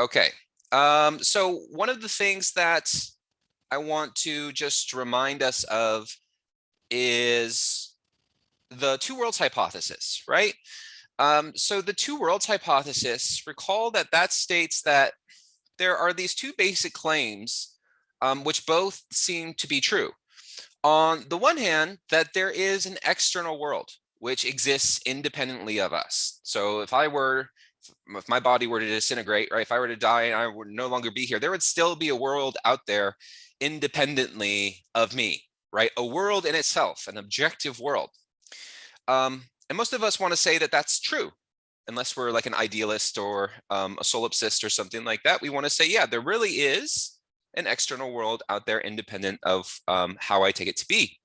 Okay. So one of the things that I want to just remind us of is the two worlds hypothesis, right? So the two worlds hypothesis, recall that that states that there are these two basic claims, which both seem to be true. On the one hand, that there is an external world which exists independently of us. So if my body were to disintegrate, right, if I were to die and I would no longer be here, there would still be a world out there independently of me, right? A world in itself, an objective world. And most of us want to say that that's true, unless we're like an idealist or a solipsist or something like that. We want to say, yeah, there really is an external world out there independent of how I take it to be.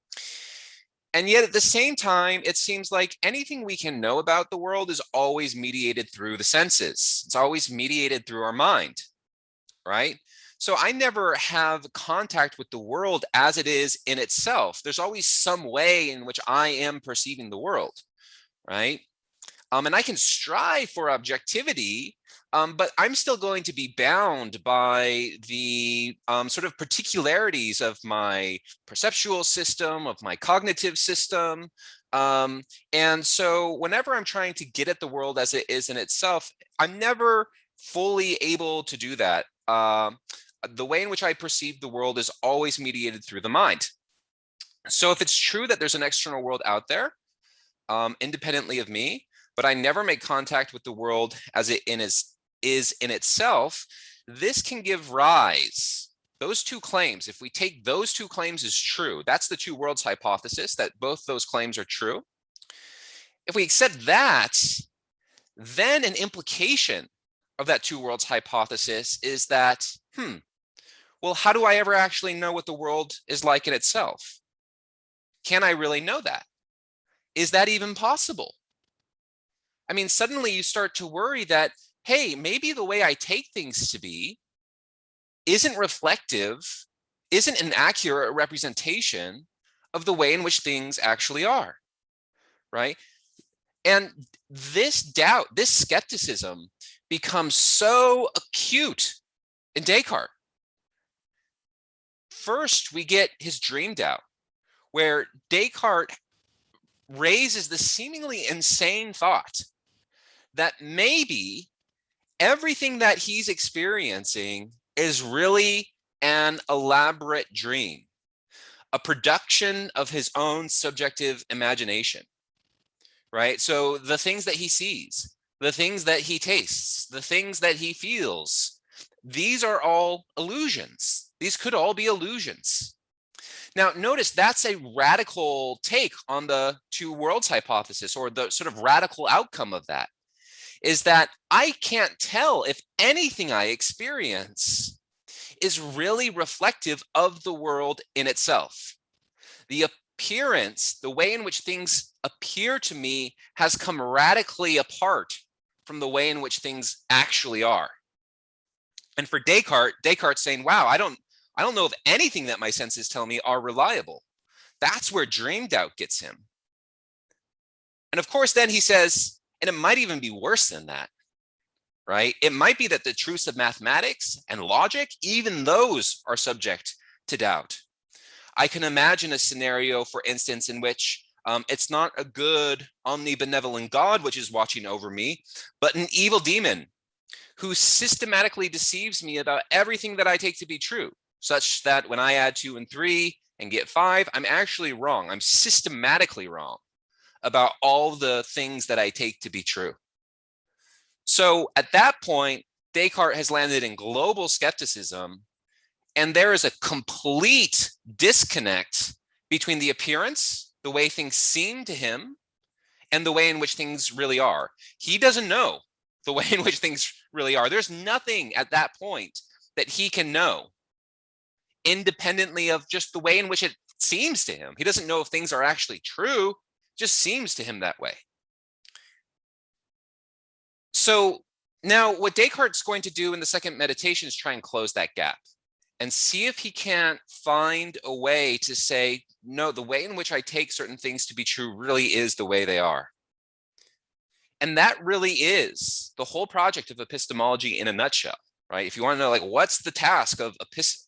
And yet at the same time, it seems like anything we can know about the world is always mediated through the senses. It's always mediated through our mind, right? So I never have contact with the world as it is in itself. There's always some way in which I am perceiving the world, right? And I can strive for objectivity, but I'm still going to be bound by the sort of particularities of my perceptual system, of my cognitive system. And so whenever I'm trying to get at the world as it is in itself, I'm never fully able to do that. The way in which I perceive the world is always mediated through the mind. So if it's true that there's an external world out there, independently of me, but I never make contact with the world as it is in itself, this can give rise, those two claims, if we take those two claims as true, that's the two worlds hypothesis, that both those claims are true. If we accept that, then an implication of that two worlds hypothesis is that, well, how do I ever actually know what the world is like in itself? Can I really know that? Is that even possible? I mean, suddenly you start to worry that, hey, maybe the way I take things to be isn't reflective, isn't an accurate representation of the way in which things actually are, right? And this doubt, this skepticism becomes so acute in Descartes. First, we get his dream doubt, where Descartes raises the seemingly insane thought that maybe everything that he's experiencing is really an elaborate dream, a production of his own subjective imagination, right? So the things that he sees, the things that he tastes, the things that he feels, these are all illusions. These could all be illusions. Now, notice that's a radical take on the two worlds hypothesis, or the sort of radical outcome of that, is that I can't tell if anything I experience is really reflective of the world in itself. The appearance, the way in which things appear to me, has come radically apart from the way in which things actually are. And for Descartes saying, wow, I don't know if anything that my senses tell me are reliable. That's where dream doubt gets him. And of course, then he says, and it might even be worse than that, right? It might be that the truths of mathematics and logic, even those are subject to doubt. I can imagine a scenario, for instance, in which it's not a good omnibenevolent God which is watching over me, but an evil demon who systematically deceives me about everything that I take to be true, such that when I add 2 and 3 and get 5, I'm actually wrong. I'm systematically wrong about all the things that I take to be true. So at that point, Descartes has landed in global skepticism, and there is a complete disconnect between the appearance, the way things seem to him, and the way in which things really are. He doesn't know the way in which things really are. There's nothing at that point that he can know independently of just the way in which it seems to him. He doesn't know if things are actually true, just seems to him that way. So now what Descartes is going to do in the second meditation is try and close that gap and see if he can't find a way to say, no, the way in which I take certain things to be true really is the way they are. And that really is the whole project of epistemology in a nutshell. right? If you want to know, like, what's the task of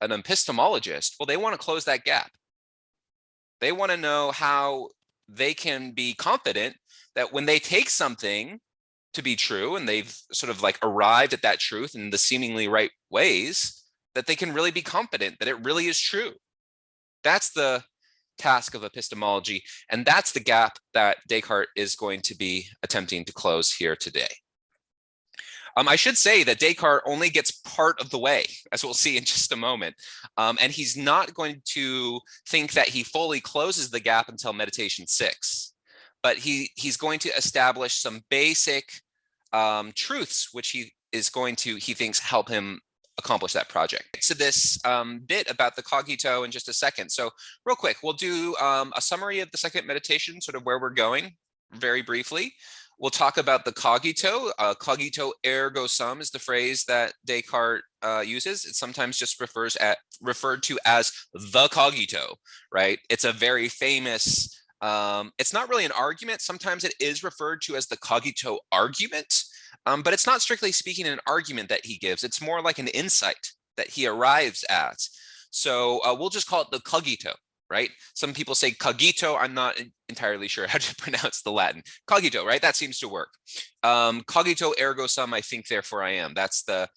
an epistemologist? Well, they want to close that gap. They want to know how they can be confident that when they take something to be true and they've sort of like arrived at that truth in the seemingly right ways, that they can really be confident that it really is true. That's the task of epistemology, and that's the gap that Descartes is going to be attempting to close here today. I should say that Descartes only gets part of the way, as we'll see in just a moment. And he's not going to think that he fully closes the gap until meditation 6. But he's going to establish some basic truths, which he thinks help him accomplish that project. So this bit about the cogito in just a second. So real quick, we'll do a summary of the second meditation, sort of where we're going very briefly. We'll talk about the cogito. Cogito ergo sum is the phrase that Descartes uses. It sometimes just referred to as the cogito, right? It's a very famous, it's not really an argument. Sometimes it is referred to as the cogito argument, but it's not strictly speaking an argument that he gives. It's more like an insight that he arrives at. So we'll just call it the cogito. Right? Some people say cogito. I'm not entirely sure how to pronounce the Latin. Cogito, right? That seems to work. Cogito ergo sum, I think, therefore I am. That's the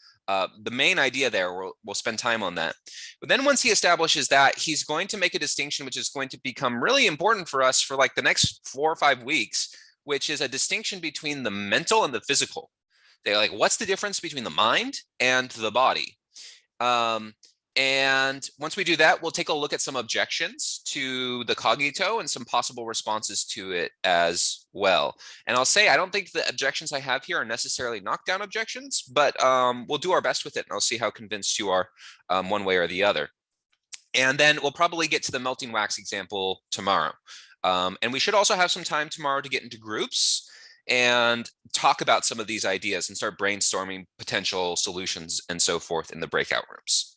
main idea there. We'll spend time on that. But then once he establishes that, he's going to make a distinction, which is going to become really important for us for like the next 4 or 5 weeks, which is a distinction between the mental and the physical. They're like, what's the difference between the mind and the body? And once we do that, we'll take a look at some objections to the cogito and some possible responses to it as well. And I'll say, I don't think the objections I have here are necessarily knockdown objections, but we'll do our best with it, and I'll see how convinced you are one way or the other. And then we'll probably get to the melting wax example tomorrow. And we should also have some time tomorrow to get into groups and talk about some of these ideas and start brainstorming potential solutions and so forth in the breakout rooms.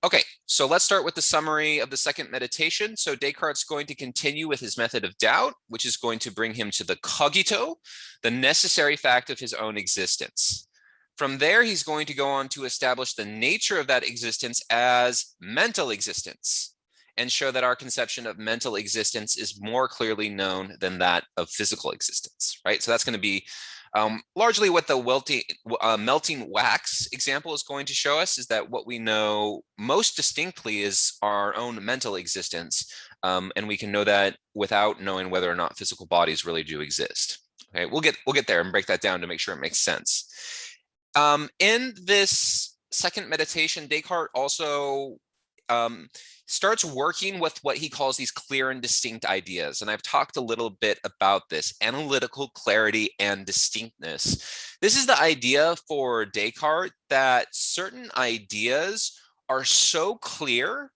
Okay, so let's start with the summary of the second meditation. So Descartes is going to continue with his method of doubt, which is going to bring him to the cogito, the necessary fact of his own existence. From there, he's going to go on to establish the nature of that existence as mental existence and show that our conception of mental existence is more clearly known than that of physical existence, right? So that's going to be largely what the melting wax example is going to show us, is that what we know most distinctly is our own mental existence. And we can know that without knowing whether or not physical bodies really do exist. Okay, we'll get there and break that down to make sure it makes sense. In this second meditation, Descartes also starts working with what he calls these clear and distinct ideas. And I've talked a little bit about this: analytical clarity and distinctness. This is the idea for Descartes that certain ideas are so clear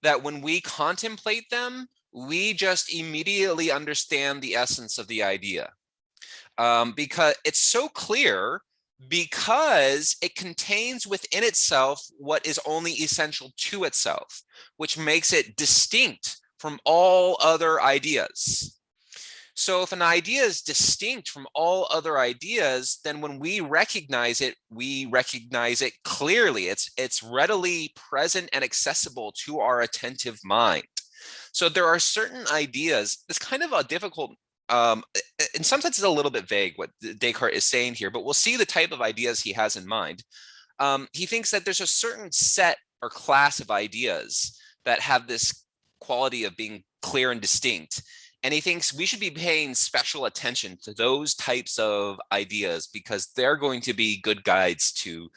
that when we contemplate them, we just immediately understand the essence of the idea. Because it's so clear, because it contains within itself what is only essential to itself, which makes it distinct from all other ideas. So if an idea is distinct from all other ideas, then when we recognize it clearly. It's readily present and accessible to our attentive mind. So there are certain ideas. It's kind of a difficult, in some sense, it's a little bit vague what Descartes is saying here, but we'll see the type of ideas he has in mind. He thinks that there's a certain set or class of ideas that have this quality of being clear and distinct. And he thinks we should be paying special attention to those types of ideas because they're going to be good guides to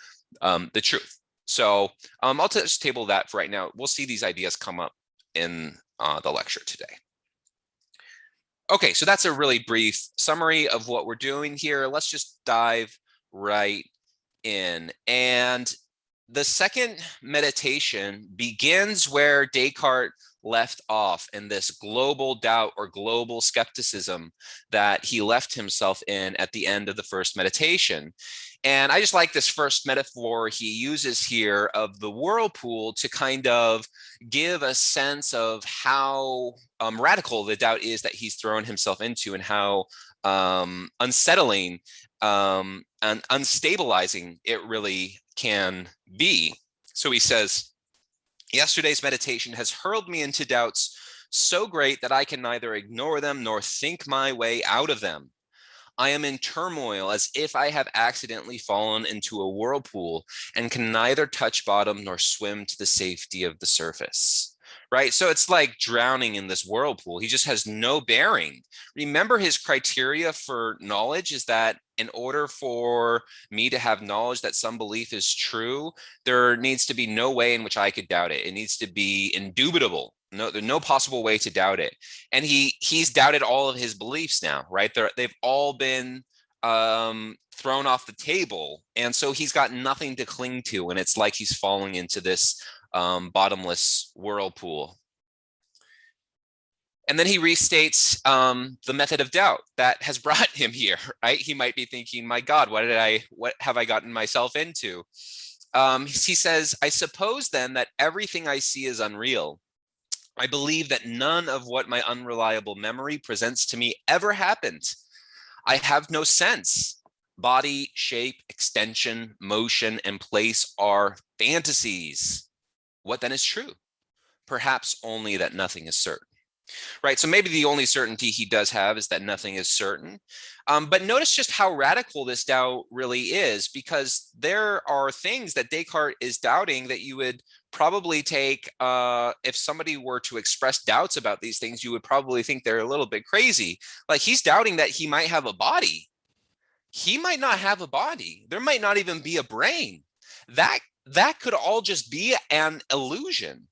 the truth. So I'll just table that for right now. We'll see these ideas come up in the lecture today. Okay, so that's a really brief summary of what we're doing here. Let's just dive right in. And the second meditation begins where Descartes left off in this global doubt or global skepticism that he left himself in at the end of the first meditation. And I just like this first metaphor he uses here of the whirlpool to kind of give a sense of how radical the doubt is that he's thrown himself into and how unsettling unstabilizing it really can be. So he says, yesterday's meditation has hurled me into doubts so great that I can neither ignore them nor think my way out of them. I am in turmoil as if I have accidentally fallen into a whirlpool and can neither touch bottom nor swim to the safety of the surface. Right? So it's like drowning in this whirlpool. He just has no bearing. Remember, his criteria for knowledge is that in order for me to have knowledge that some belief is true, there needs to be no way in which I could doubt it. It needs to be indubitable. No, there's no possible way to doubt it. And he's doubted all of his beliefs now, right? They've all been thrown off the table, and so he's got nothing to cling to, and it's like he's falling into this bottomless whirlpool. And then he restates the method of doubt that has brought him here, right? He might be thinking, my God, what have I gotten myself into? He says, I suppose then that everything I see is unreal. I believe that none of what my unreliable memory presents to me ever happened. I have no sense. Body, shape, extension, motion, and place are fantasies. What then is true? Perhaps only that nothing is certain. Right, so maybe the only certainty he does have is that nothing is certain. But notice just how radical this doubt really is, because there are things that Descartes is doubting that you would probably take, if somebody were to express doubts about these things, you would probably think they're a little bit crazy. Like, he's doubting that he might have a body. He might not have a body. There might not even be a brain. That could all just be an illusion.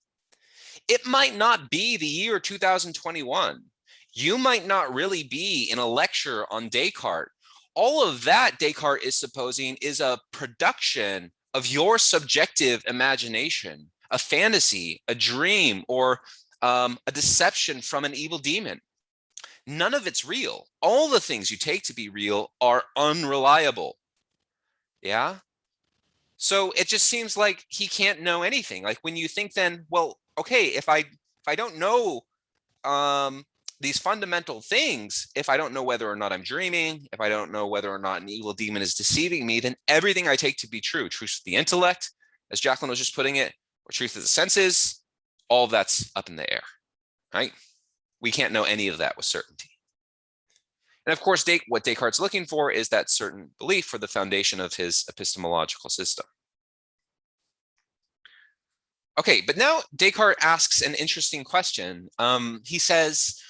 It might not be the year 2021. You might not really be in a lecture on Descartes. All of that, Descartes is supposing, is a production of your subjective imagination, a fantasy, a dream, or a deception from an evil demon. None of it's real. All the things you take to be real are unreliable. Yeah? So it just seems like he can't know anything. Like, when you think then, well, okay, if I don't know these fundamental things, if I don't know whether or not I'm dreaming, if I don't know whether or not an evil demon is deceiving me, then everything I take to be true, truth of the intellect, as Jacqueline was just putting it, or truth of the senses, all of that's up in the air, right? We can't know any of that with certainty. And of course, what Descartes is looking for is that certain belief for the foundation of his epistemological system. Okay, but now Descartes asks an interesting question. He says,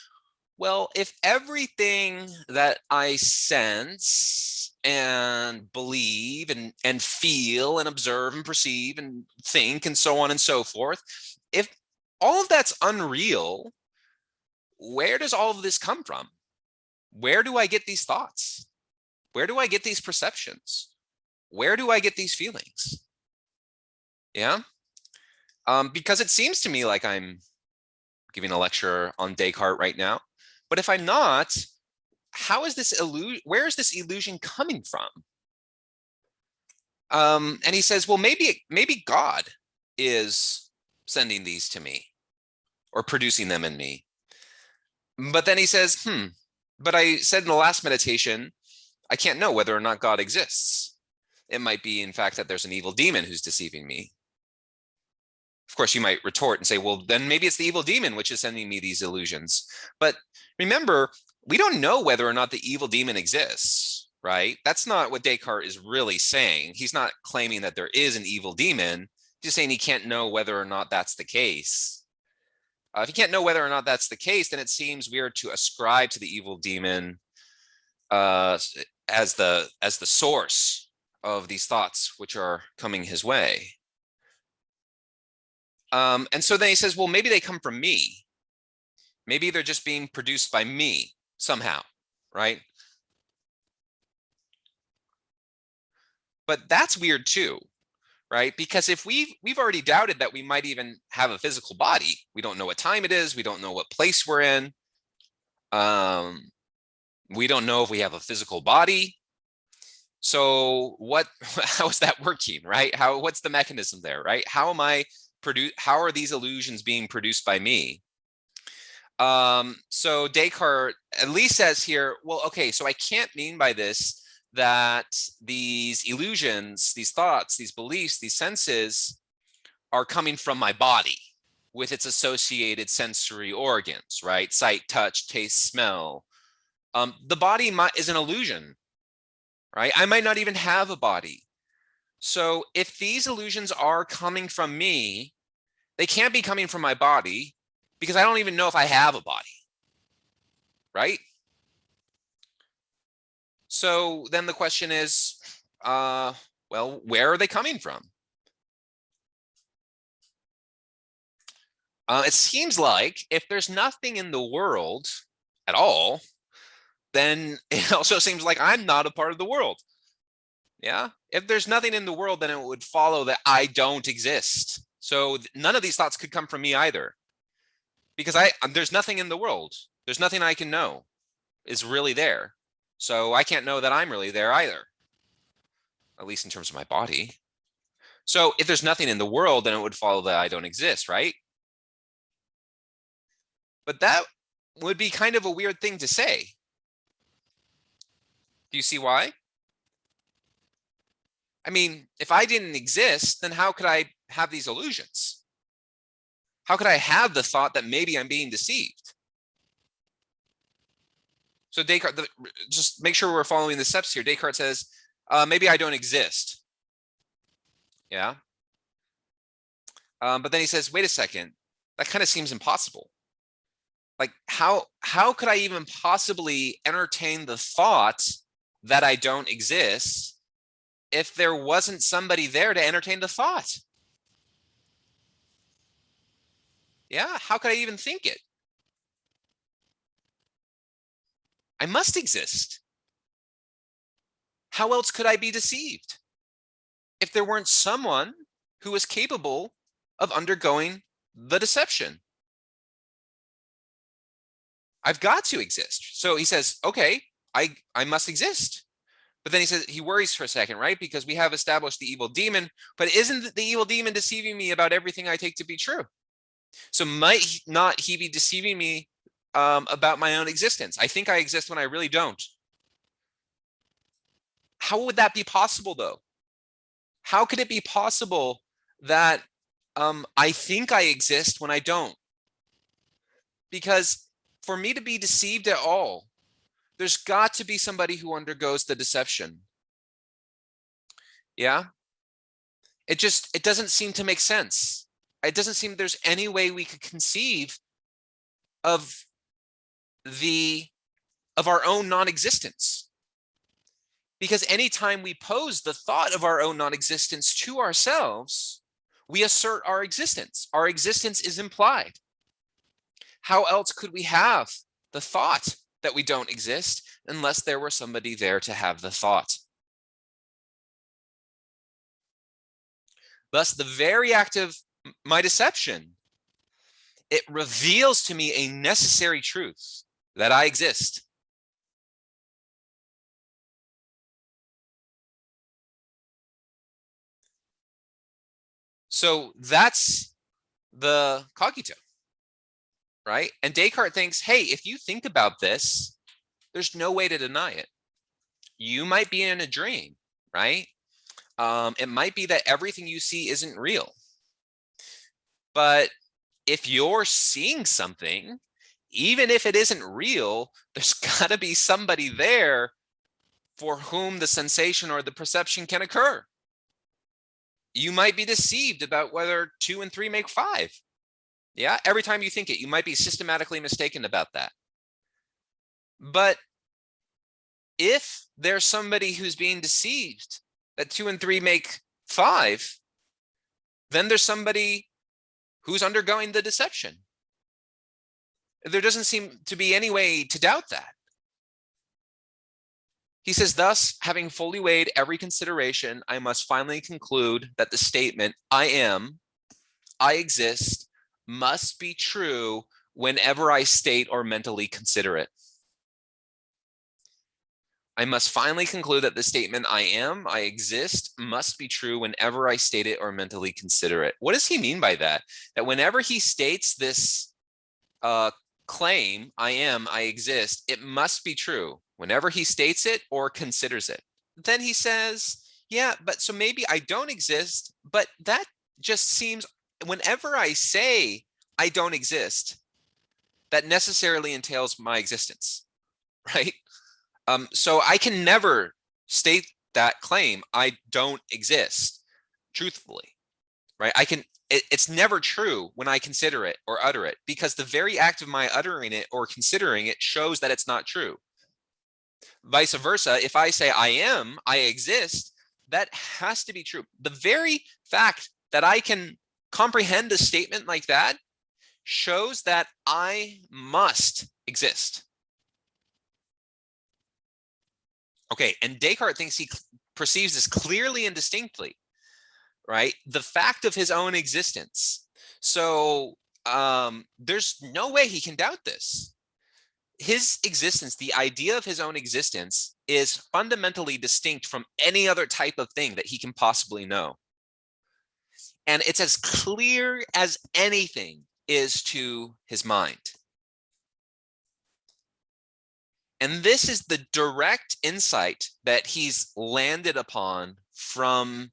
well, if everything that I sense and believe and feel and observe and perceive and think and so on and so forth, if all of that's unreal, where does all of this come from? Where do I get these thoughts? Where do I get these perceptions? Where do I get these feelings? Yeah. Because it seems to me like I'm giving a lecture on Descartes right now. But if I'm not, how is this illusion? Where is this illusion coming from? And he says, well, maybe God is sending these to me or producing them in me. But then he says, but I said in the last meditation, I can't know whether or not God exists. It might be, in fact, that there's an evil demon who's deceiving me. Of course, you might retort and say, well, then maybe it's the evil demon which is sending me these illusions. But remember, we don't know whether or not the evil demon exists, right? That's not what Descartes is really saying. He's not claiming that there is an evil demon. He's just saying he can't know whether or not that's the case. If you can't know whether or not that's the case, then it seems weird to ascribe to the evil demon as the source of these thoughts which are coming his way. And so then he says, well, maybe they come from me. Maybe they're just being produced by me somehow, right? But that's weird too, right? Because if we've already doubted that we might even have a physical body, we don't know what time it is, we don't know what place we're in, we don't know if we have a physical body. So how is that working, right? What's the mechanism there, right? How are these illusions being produced by me? So Descartes at least says here, well, okay, so I can't mean by this that these illusions, these thoughts, these beliefs, these senses are coming from my body with its associated sensory organs, right? Sight, touch, taste, smell. The body is an illusion, right? I might not even have a body. So if these illusions are coming from me, they can't be coming from my body because I don't even know if I have a body, right? So then the question is, well, where are they coming from? It seems like if there's nothing in the world at all, then it also seems like I'm not a part of the world. Yeah. If there's nothing in the world, then it would follow that I don't exist. So none of these thoughts could come from me either, because there's nothing in the world. There's nothing I can know is really there. So I can't know that I'm really there either, at least in terms of my body. So if there's nothing in the world, then it would follow that I don't exist, right? But that would be kind of a weird thing to say. Do you see why? I mean, if I didn't exist, then how could I have these illusions? How could I have the thought that maybe I'm being deceived? So Descartes, just make sure we're following the steps here. Descartes says, maybe I don't exist. Yeah. But then he says, wait a second, that kind of seems impossible. Like how could I even possibly entertain the thought that I don't exist if there wasn't somebody there to entertain the thought? Yeah, how could I even think it? I must exist. How else could I be deceived if there weren't someone who was capable of undergoing the deception? I've got to exist. So he says, okay, I must exist. But then he says, he worries for a second, right? Because we have established the evil demon, but isn't the evil demon deceiving me about everything I take to be true? So might not he be deceiving me about my own existence? I think I exist when I really don't. How would that be possible, though? How could it be possible that I think I exist when I don't? Because for me to be deceived at all, there's got to be somebody who undergoes the deception. Yeah. It doesn't seem to make sense. It doesn't seem there's any way we could conceive of our own non-existence. Because anytime we pose the thought of our own non-existence to ourselves, we assert our existence. Our existence is implied. How else could we have the thought that we don't exist unless there were somebody there to have the thought? Thus, the very act of my deception, it reveals to me a necessary truth that I exist. So that's the cogito, right? And Descartes thinks, hey, if you think about this, there's no way to deny it. You might be in a dream, right? It might be that everything you see isn't real. But if you're seeing something, even if it isn't real, there's got to be somebody there for whom the sensation or the perception can occur. You might be deceived about whether 2 and 3 make 5. Yeah, every time you think it, you might be systematically mistaken about that. But if there's somebody who's being deceived that 2 and 3 make 5, then there's somebody who's undergoing the deception. There doesn't seem to be any way to doubt that. He says, thus, having fully weighed every consideration, I must finally conclude that the statement, I am, I exist, must be true whenever I state or mentally consider it. I must finally conclude that the statement, I am, I exist, must be true whenever I state it or mentally consider it. What does he mean by that? That whenever he states this claim, I am, I exist, it must be true whenever he states it or considers it. then he says, yeah, but so maybe I don't exist, but that just seems, whenever I say I don't exist, that necessarily entails my existence, right? So I can never state that claim, I don't exist, truthfully, right? It's never true when I consider it or utter it, because the very act of my uttering it or considering it shows that it's not true. Vice versa, if I say I exist, that has to be true. The very fact that I can comprehend a statement like that shows that I must exist. Okay, and Descartes thinks he perceives this clearly and distinctly, right? The fact of his own existence. So there's no way he can doubt this. His existence, the idea of his own existence, is fundamentally distinct from any other type of thing that he can possibly know. And it's as clear as anything is to his mind. And this is the direct insight that he's landed upon from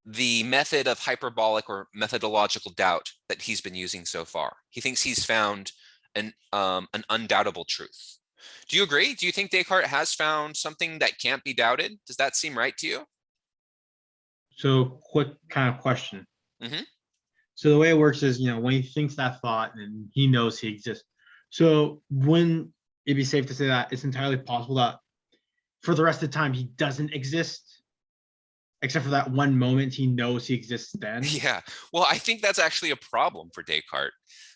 the method of hyperbolic or methodological doubt that he's been using so far. He thinks he's found an undoubtable truth. Do you agree? Do you think Descartes has found something that can't be doubted? Does that seem right to you? So, quick kind of question. Mm-hmm. So the way it works is, when he thinks that thought and he knows he exists. So when it'd be safe to say that it's entirely possible that for the rest of the time he doesn't exist, except for that one moment he knows he exists then. Yeah, well, I think that's actually a problem for Descartes.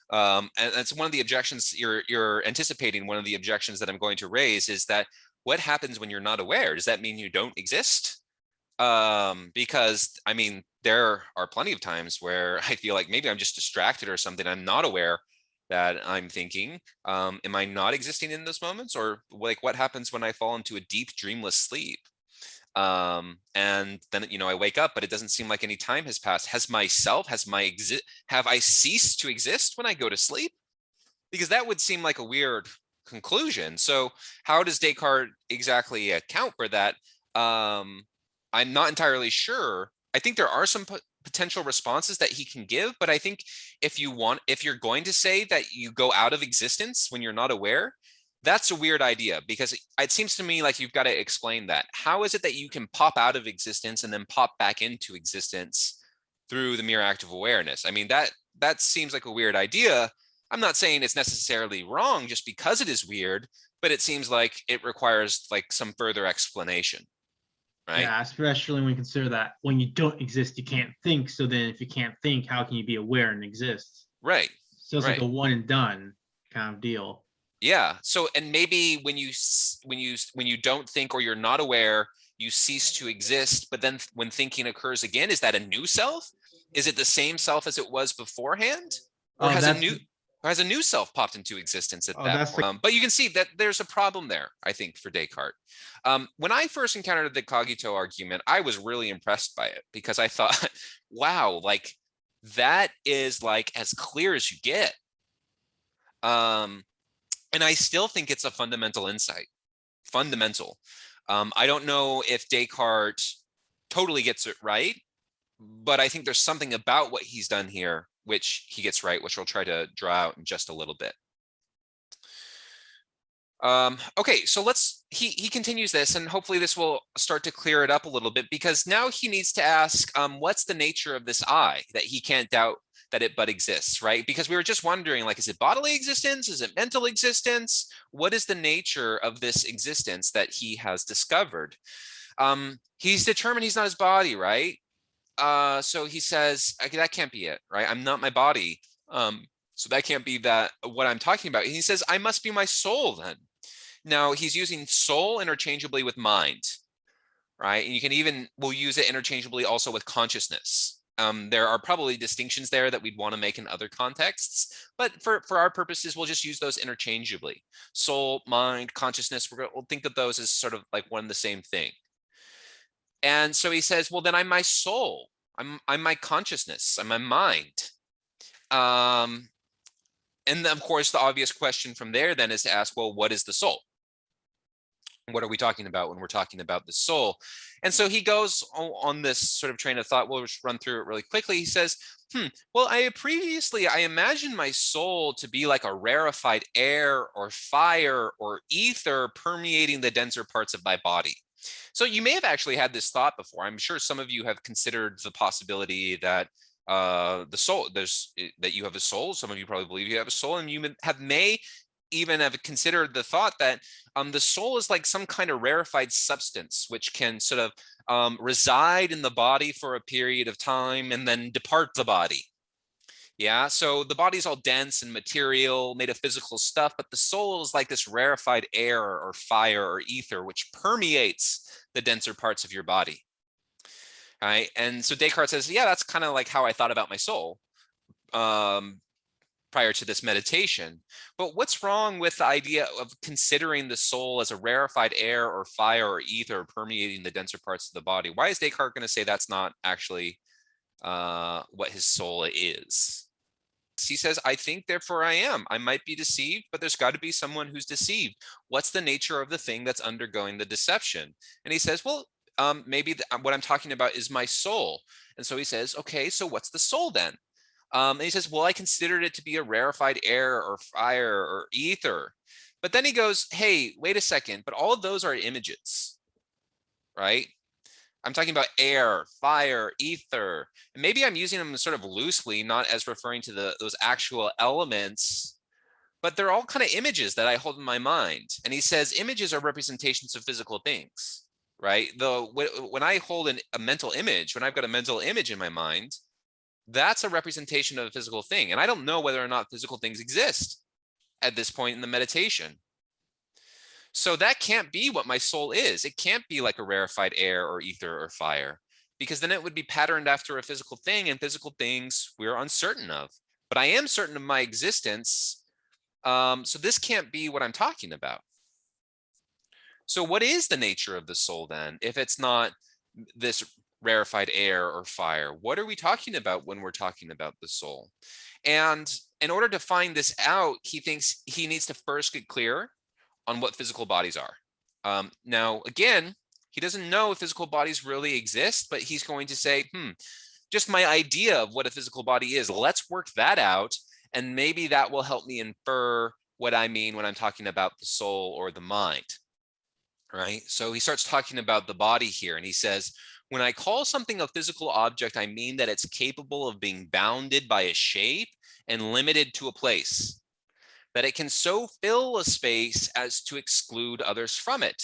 And that's one of the objections you're anticipating. One of the objections that I'm going to raise is that what happens when you're not aware? Does that mean you don't exist? Because I mean, there are plenty of times where I feel like maybe I'm just distracted or something. I'm not aware that I'm thinking. Am I not existing in those moments? Or like what happens when I fall into a deep dreamless sleep? And then I wake up, but it doesn't seem like any time has passed. Have I ceased to exist when I go to sleep? Because that would seem like a weird conclusion. So how does Descartes exactly account for that? I'm not entirely sure. I think there are some potential responses that he can give, but I think if you're going to say that you go out of existence when you're not aware, that's a weird idea, because it seems to me like you've got to explain that. How is it that you can pop out of existence and then pop back into existence through the mere act of awareness? I mean, that seems like a weird idea. I'm not saying it's necessarily wrong just because it is weird, but it seems like it requires like some further explanation, right? Yeah, especially when you consider that when you don't exist, you can't think. So then if you can't think, how can you be aware and exist? Right. So it's like Right. a one and done kind of deal. Yeah. So, and maybe when you don't think or you're not aware, you cease to exist. But then when thinking occurs again, is that a new self? Is it the same self as it was beforehand, or Oh, that's has a new self popped into existence at oh, that that's point? like But you can see that there's a problem there, I think, for Descartes. When I first encountered the Cogito argument, I was really impressed by it because I thought, wow, like that is like as clear as you get. And I still think it's a fundamental insight. Fundamental. I don't know if Descartes totally gets it right, but I think there's something about what he's done here which he gets right, which we'll try to draw out in just a little bit. Okay, so he continues this, and hopefully this will start to clear it up a little bit, because now he needs to ask, what's the nature of this I that he can't doubt that it but exists, right? Because we were just wondering, like, is it bodily existence? Is it mental existence? What is the nature of this existence that he has discovered? He's determined he's not his body, right? So he says, okay, that can't be it, right? I'm not my body. So that can't be that what I'm talking about. And he says, I must be my soul then. Now he's using soul interchangeably with mind, right? And you can even, we'll use it interchangeably also with consciousness. There are probably distinctions there that we'd want to make in other contexts, but for our purposes, we'll just use those interchangeably. Soul, mind, consciousness, we'll think of those as sort of like one and the same thing. And so he says, well, then I'm my soul. I'm my consciousness. I'm my mind. And of course, the obvious question from there then is to ask, well, what is the soul? What are we talking about when we're talking about the soul? And so he goes on this sort of train of thought. We'll just run through it really quickly. He says, well, I imagined my soul to be like a rarefied air or fire or ether permeating the denser parts of my body. So you may have actually had this thought before. I'm sure some of you have considered the possibility that the soul, that you have a soul. Some of you probably believe you have a soul, and you may even have considered the thought that the soul is like some kind of rarefied substance which can sort of reside in the body for a period of time and then depart the body. Yeah, so the body's all dense and material, made of physical stuff, but the soul is like this rarefied air or fire or ether which permeates the denser parts of your body. Right, and so Descartes says, yeah, that's kind of like how I thought about my soul prior to this meditation. But what's wrong with the idea of considering the soul as a rarefied air or fire or ether permeating the denser parts of the body? Why is Descartes going to say that's not actually what his soul is? He says, I think, therefore I am. I might be deceived, but there's got to be someone who's deceived. What's the nature of the thing that's undergoing the deception? And he says, well, maybe what I'm talking about is my soul. And so he says, okay, so what's the soul then? And he says, well, I considered it to be a rarefied air or fire or ether. But then he goes, hey, wait a second, but all of those are images, right? I'm talking about air, fire, ether. And maybe I'm using them sort of loosely, not as referring to those actual elements, but they're all kind of images that I hold in my mind. And he says images are representations of physical things, right? Though when I hold a mental image, when I've got a mental image in my mind, that's a representation of a physical thing. And I don't know whether or not physical things exist at this point in the meditation. So that can't be what my soul is. It can't be like a rarefied air or ether or fire, because then it would be patterned after a physical thing, and physical things we're uncertain of. But I am certain of my existence. So this can't be what I'm talking about. So what is the nature of the soul then, if it's not this rarefied air or fire? What are we talking about when we're talking about the soul? And in order to find this out, he thinks he needs to first get clear on what physical bodies are. Now, again, he doesn't know if physical bodies really exist, but he's going to say, just my idea of what a physical body is, let's work that out. And maybe that will help me infer what I mean when I'm talking about the soul or the mind, right? So he starts talking about the body here, and he says, when I call something a physical object, I mean that it's capable of being bounded by a shape and limited to a place, that it can so fill a space as to exclude others from it,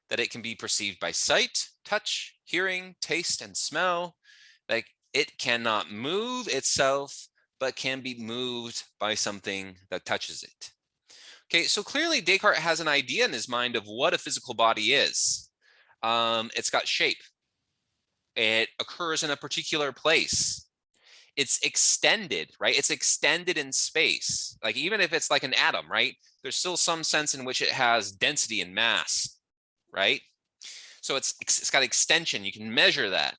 that it can be perceived by sight, touch, hearing, taste, and smell, that it cannot move itself, but can be moved by something that touches it. Okay, so clearly Descartes has an idea in his mind of what a physical body is. It's got shape. It occurs in a particular place. It's extended, right? It's extended in space. Like even if it's like an atom, right? There's still some sense in which it has density and mass, right? So it's got extension. You can measure that.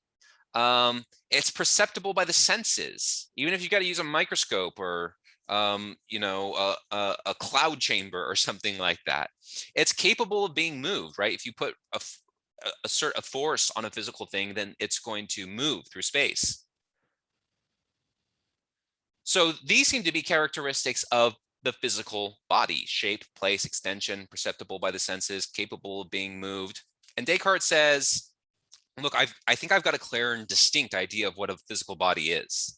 It's perceptible by the senses, even if you got to use a microscope or a cloud chamber or something like that. It's capable of being moved, right? If you put assert a force on a physical thing, then it's going to move through space. So these seem to be characteristics of the physical body: shape, place, extension, perceptible by the senses, capable of being moved. And Descartes says, look, I think I've got a clear and distinct idea of what a physical body is.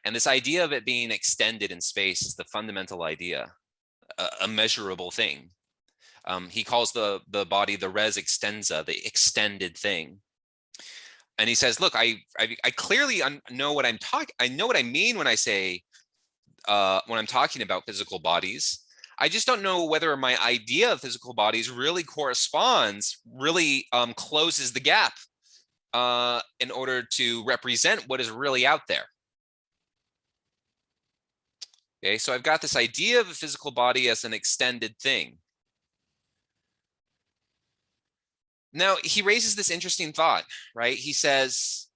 And this idea of it being extended in space is the fundamental idea, a measurable thing. He calls the body the res extensa, the extended thing. And he says, look, I clearly know what I'm talking. I know what I mean when I say, when I'm talking about physical bodies. I just don't know whether my idea of physical bodies really corresponds, really closes the gap in order to represent what is really out there. Okay, so I've got this idea of a physical body as an extended thing. Now, he raises this interesting thought, right? He says,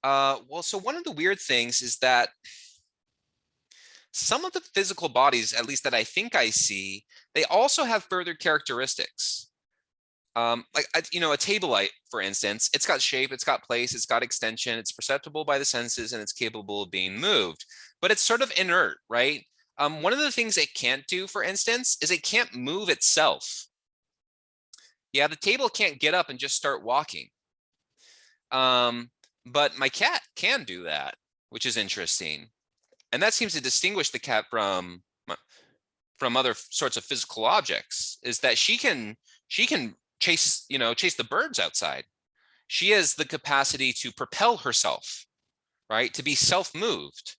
well, so one of the weird things is that some of the physical bodies, at least that I think I see, they also have further characteristics. Like, a table light, for instance, it's got shape, it's got place, it's got extension, it's perceptible by the senses, and it's capable of being moved, but it's sort of inert, right? One of the things it can't do, for instance, is it can't move itself. Yeah, the table can't get up and just start walking. But my cat can do that, which is interesting. And that seems to distinguish the cat from other sorts of physical objects, is that she can chase the birds outside. She has the capacity to propel herself, right? To be self-moved.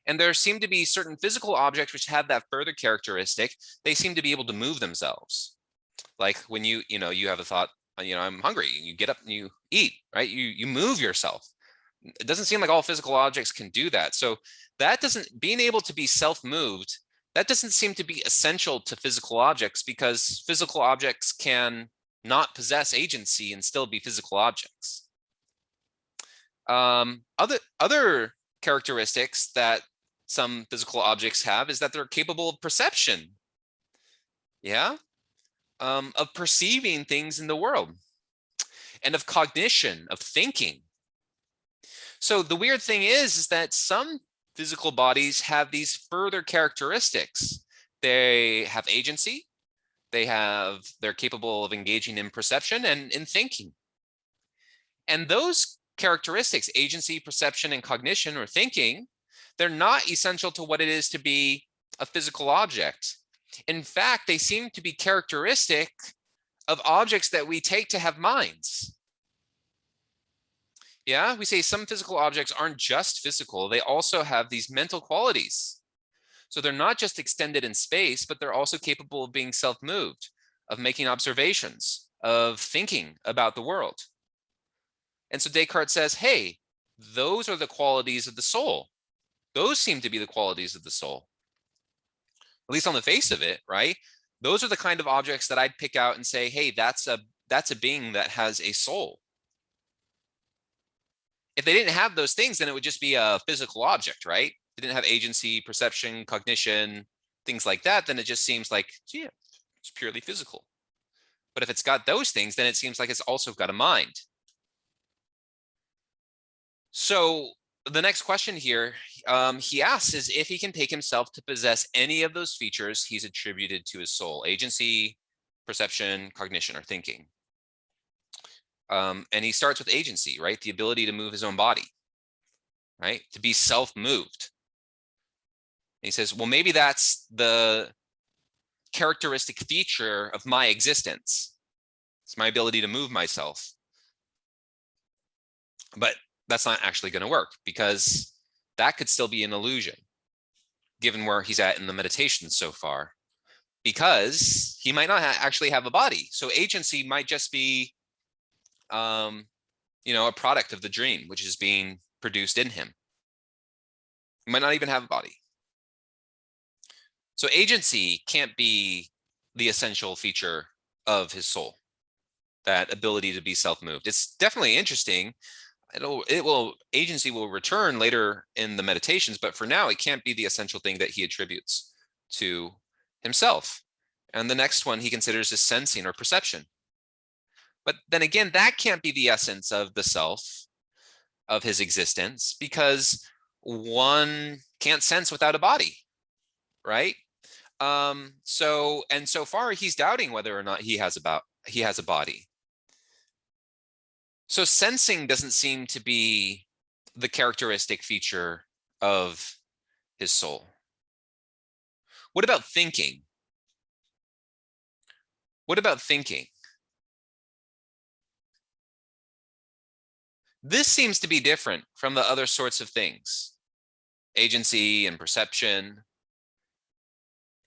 And there seem to be certain physical objects which have that further characteristic. They seem to be able to move themselves. Like when you have a thought, I'm hungry, and you get up and you eat, right? You move yourself. It doesn't seem like all physical objects can do that. So being able to be self-moved, that doesn't seem to be essential to physical objects, because physical objects can not possess agency and still be physical objects. Other characteristics that some physical objects have is that they're capable of perception. Yeah. Of perceiving things in the world, and of cognition, of thinking. So the weird thing is that some physical bodies have these further characteristics. They have agency, they're capable of engaging in perception and in thinking. And those characteristics, agency, perception, and cognition, or thinking, they're not essential to what it is to be a physical object. In fact, they seem to be characteristic of objects that we take to have minds. Yeah, we say some physical objects aren't just physical, they also have these mental qualities. So they're not just extended in space, but they're also capable of being self-moved, of making observations, of thinking about the world. And so Descartes says, hey, those are the qualities of the soul. Those seem to be the qualities of the soul, at least on the face of it, right? Those are the kind of objects that I'd pick out and say, hey, that's a being that has a soul. If they didn't have those things, then it would just be a physical object, right? They didn't have agency, perception, cognition, things like that, then it just seems like, yeah, it's purely physical. But if it's got those things, then it seems like it's also got a mind. So the next question here, he asks, is if he can take himself to possess any of those features he's attributed to his soul: agency, perception, cognition, or thinking. And he starts with agency, right? The ability to move his own body, right? To be self-moved. And he says, well, maybe that's the characteristic feature of my existence. It's my ability to move myself. But that's not actually going to work, because that could still be an illusion, given where he's at in the meditation so far, because he might not actually have a body. So agency might just be, a product of the dream, which is being produced in him. He might not even have a body. So agency can't be the essential feature of his soul, that ability to be self-moved. It's definitely interesting. Agency will return later in the meditations, but for now, it can't be the essential thing that he attributes to himself. And the next one he considers is sensing or perception. But then again, that can't be the essence of the self, of his existence, because one can't sense without a body, right? So far he's doubting whether or not he has a body. So sensing doesn't seem to be the characteristic feature of his soul. What about thinking? What about thinking? This seems to be different from the other sorts of things, agency and perception,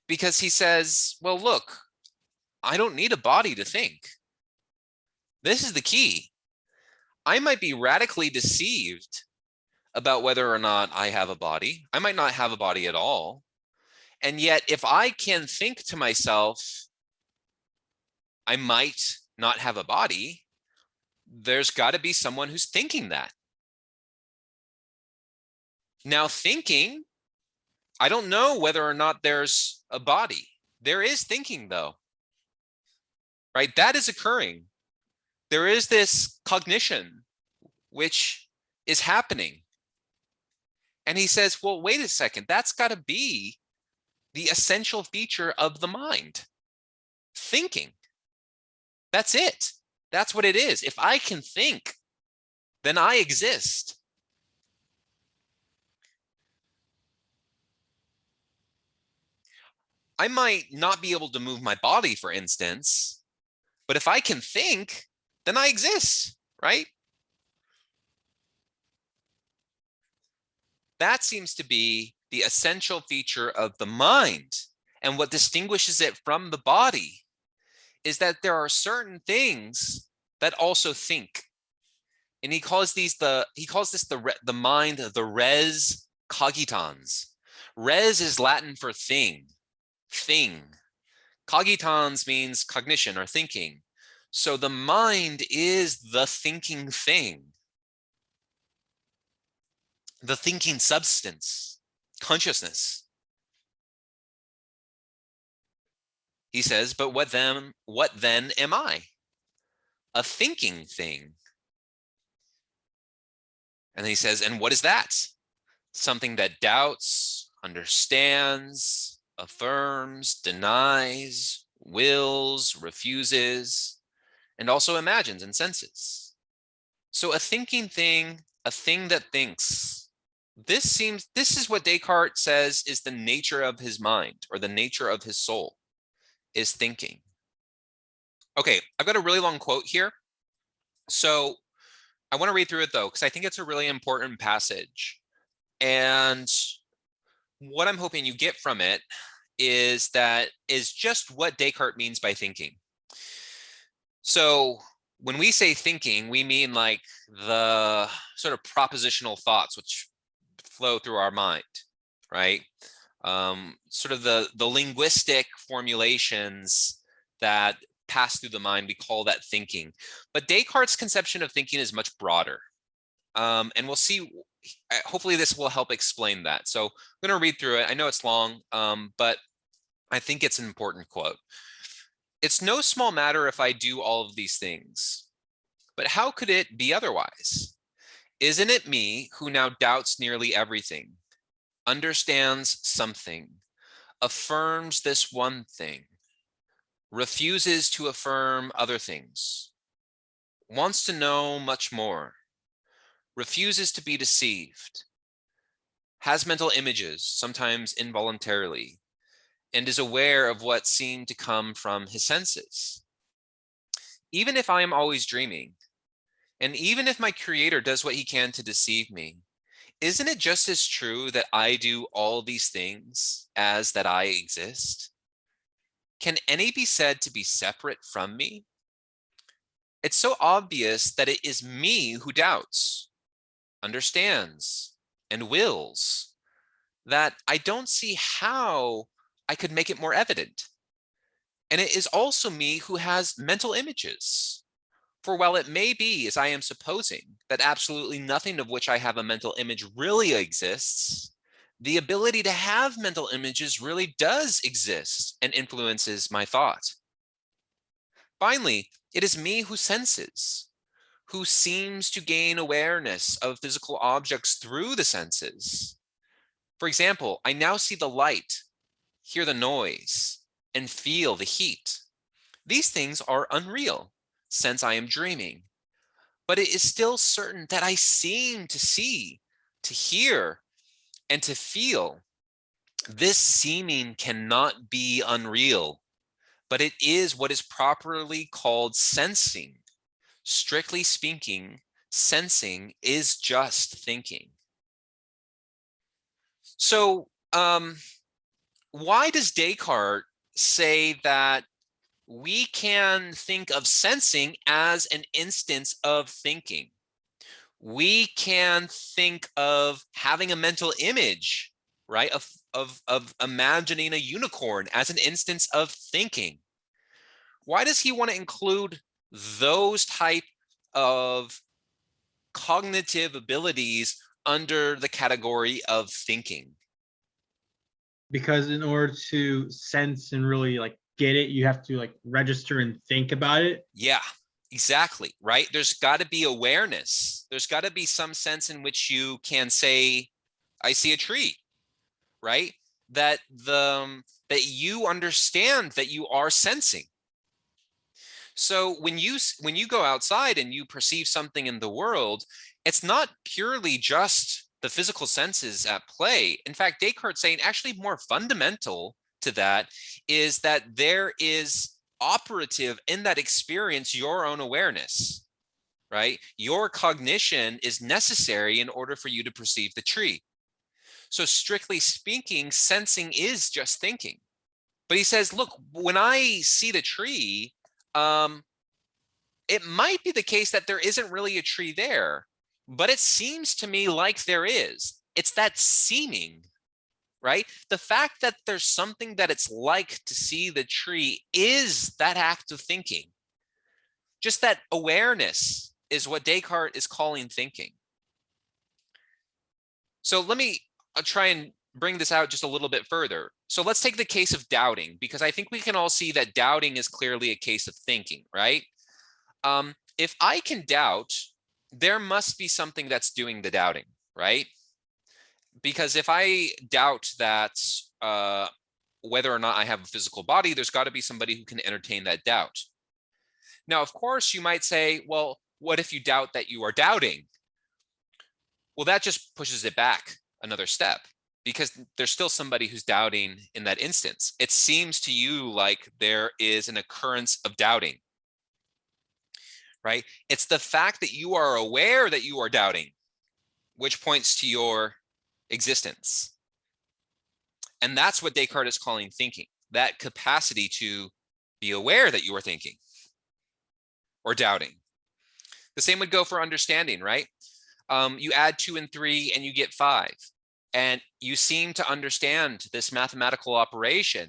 because he says, well, look, I don't need a body to think. This is the key. I might be radically deceived about whether or not I have a body. I might not have a body at all. And yet, if I can think to myself, I might not have a body, there's got to be someone who's thinking that. Now, thinking I don't know whether or not there's a body. There is thinking though, right? That is occurring. There is this cognition, which is happening. And he says, well, wait a second, that's got to be the essential feature of the mind, thinking. That's it. That's what it is. If I can think, then I exist. I might not be able to move my body, for instance, but if I can think, then I exist, right? That seems to be the essential feature of the mind. And what distinguishes it from the body is that there are certain things that also think. And he calls this the mind, the res cogitans. Res is Latin for thing. Cogitans means cognition or thinking. So the mind is the thinking thing, the thinking substance, consciousness. He says, but what then am I? A thinking thing. And he says, and what is that? Something that doubts, understands, affirms, denies, wills, refuses, and also imagines and senses. So a thinking thing, a thing that thinks. This is what Descartes says is the nature of his mind, or the nature of his soul, is thinking. Okay, I've got a really long quote here. So I want to read through it though, because I think it's a really important passage. And what I'm hoping you get from it is just what Descartes means by thinking. So when we say thinking, we mean like the sort of propositional thoughts which flow through our mind, right? Sort of the linguistic formulations that pass through the mind, we call that thinking. But Descartes' conception of thinking is much broader. And we'll see, hopefully this will help explain that. So I'm going to read through it. I know it's long, but I think it's an important quote. It's no small matter if I do all of these things, but how could it be otherwise? Isn't it me who now doubts nearly everything, understands something, affirms this one thing, refuses to affirm other things, wants to know much more, refuses to be deceived, has mental images, sometimes involuntarily, and is aware of what seem to come from his senses? Even if I am always dreaming, and even if my creator does what he can to deceive me, isn't it just as true that I do all these things as that I exist? Can any be said to be separate from me? It's so obvious that it is me who doubts, understands, and wills, that I don't see how I could make it more evident. And it is also me who has mental images. For while it may be, as I am supposing, that absolutely nothing of which I have a mental image really exists, the ability to have mental images really does exist and influences my thought. Finally, it is me who senses, who seems to gain awareness of physical objects through the senses. For example, I now see the light, hear the noise, and feel the heat. These things are unreal, since I am dreaming, but it is still certain that I seem to see, to hear, and to feel. This seeming cannot be unreal, but it is what is properly called sensing. Strictly speaking, sensing is just thinking. So why does Descartes say that we can think of sensing as an instance of thinking? We can think of having a mental image, right? Of imagining a unicorn as an instance of thinking. Why does he want to include those type of cognitive abilities under the category of thinking? because in order to sense and really like get it, you have to like register and think about it. Yeah, exactly. Right. There's got to be awareness. There's got to be some sense in which you can say, I see a tree, right? That you understand that you are sensing. So when you go outside and you perceive something in the world, it's not purely just the physical senses at play. In fact, Descartes saying actually more fundamental to that is that there is operative in that experience your own awareness, right? Your cognition is necessary in order for you to perceive the tree. So strictly speaking, sensing is just thinking. But he says, look, when I see the tree, um, it might be the case that there isn't really a tree there, but it seems to me like there is. It's that seeming, right? The fact that there's something that it's like to see the tree is that act of thinking. Just that awareness is what Descartes is calling thinking. So let me try and bring this out just a little bit further. So let's take the case of doubting, because I think we can all see that doubting is clearly a case of thinking, right? If I can doubt, there must be something that's doing the doubting, right? Because if I doubt that whether or not I have a physical body, there's got to be somebody who can entertain that doubt. Now, of course, you might say, well, what if you doubt that you are doubting? Well, that just pushes it back another step, because there's still somebody who's doubting in that instance. It seems to you like there is an occurrence of doubting, right? It's the fact that you are aware that you are doubting, which points to your existence. And that's what Descartes is calling thinking, that capacity to be aware that you are thinking or doubting. The same would go for understanding, right? You add 2 and 3 and you get 5. And you seem to understand this mathematical operation,